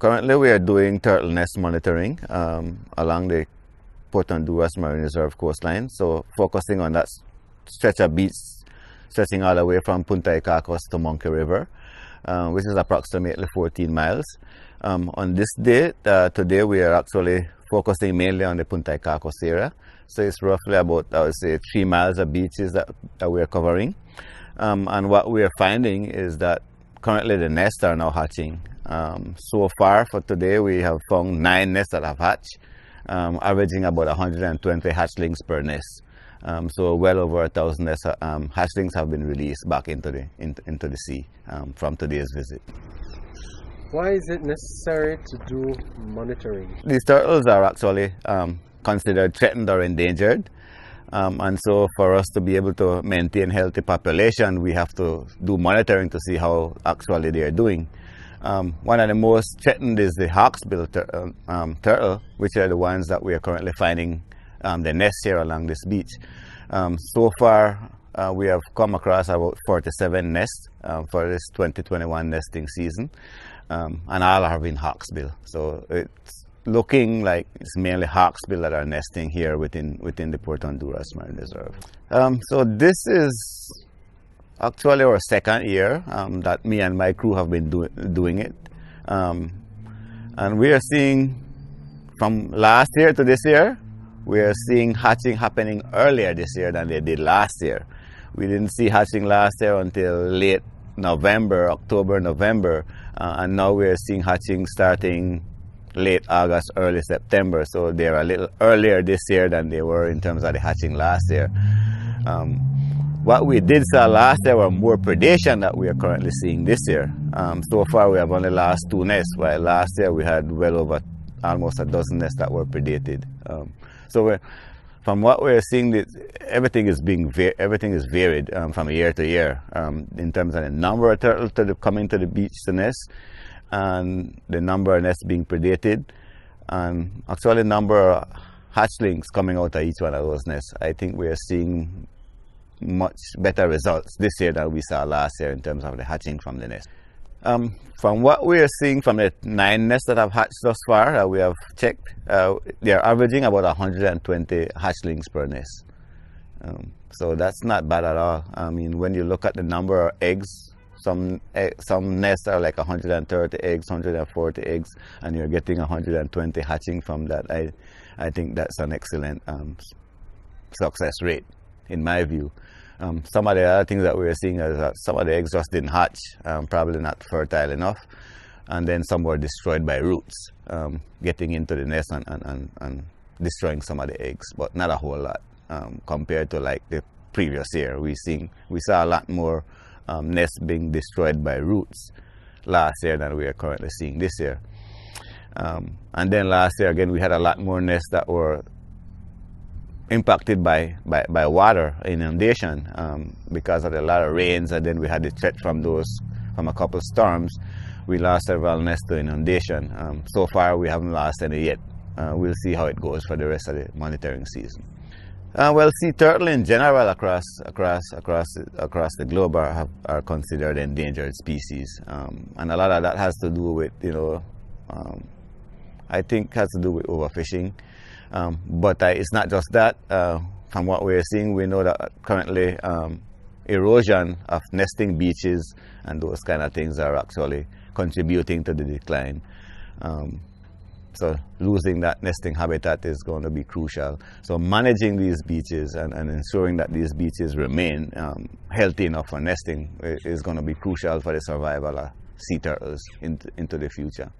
Currently we are doing turtle nest monitoring along the Port Honduras Marine Reserve coastline, so focusing on that stretch of beach stretching all the way from Punta Y Cacos to Monkey River, which is approximately 14 miles. On this day, today we are actually focusing mainly on the Punta Y Cacos area, so it's roughly about, I would say, 3 miles of beaches that we are covering. And what we are finding is that currently the nests are now hatching. So far for today we have found 9 nests that have hatched, averaging about 120 hatchlings per nest. So well over 1,000 hatchlings have been released back into the sea from today's visit. Why is it necessary to do monitoring? These turtles are actually considered threatened or endangered. And so for us to be able to maintain healthy population, we have to do monitoring to see how actually they are doing. One of the most threatened is the hawksbill turtle, which are the ones that we are currently finding the nests here along this beach. So far we have come across about 47 nests for this 2021 nesting season, and all have been hawksbill. So it's looking like it's mainly hawksbill that are nesting here within the Port Honduras Marine Reserve. So this is actually our second year that me and my crew have been doing it, and we are seeing from last year to this year, we are seeing hatching happening earlier this year than they did last year. We didn't see hatching last year until late November, October, November, and now we are seeing hatching starting late August, early September. So they're a little earlier this year than they were in terms of the hatching last year. What we did see last year were more predation that we are currently seeing this year. So far we have only lost 2 nests, while last year we had well over almost a dozen nests that were predated. So from what we're seeing, everything is varied from year to year in terms of the number of turtles coming to the beach to nest, and the number of nests being predated, and actually the number of hatchlings coming out of each one of those nests. I think we are seeing much better results this year than we saw last year in terms of the hatching from the nest. From what we are seeing from the 9 nests that have hatched thus far, we have checked, they are averaging about 120 hatchlings per nest. So that's not bad at all. I mean, when you look at the number of eggs, some nests are like 130 eggs, 140 eggs, and you're getting 120 hatching from that. I think that's an excellent success rate, in my view. Some of the other things that we're seeing is that some of the eggs just didn't hatch, probably not fertile enough, and then some were destroyed by roots, getting into the nest and destroying some of the eggs, but not a whole lot compared to like the previous year. We saw a lot more nests being destroyed by roots last year than we are currently seeing this year. And then last year again we had a lot more nests that were impacted by water inundation because of a lot of rains, and then we had the threat from a couple of storms. We lost several nests to inundation. So far we haven't lost any yet. We'll see how it goes for the rest of the monitoring season. Well, sea turtle in general across the globe are considered endangered species, and a lot of that has to do with, I think has to do with overfishing. But it's not just that. From what we're seeing, we know that currently erosion of nesting beaches and those kind of things are actually contributing to the decline. So losing that nesting habitat is going to be crucial. So managing these beaches and ensuring that these beaches remain healthy enough for nesting is going to be crucial for the survival of sea turtles into the future.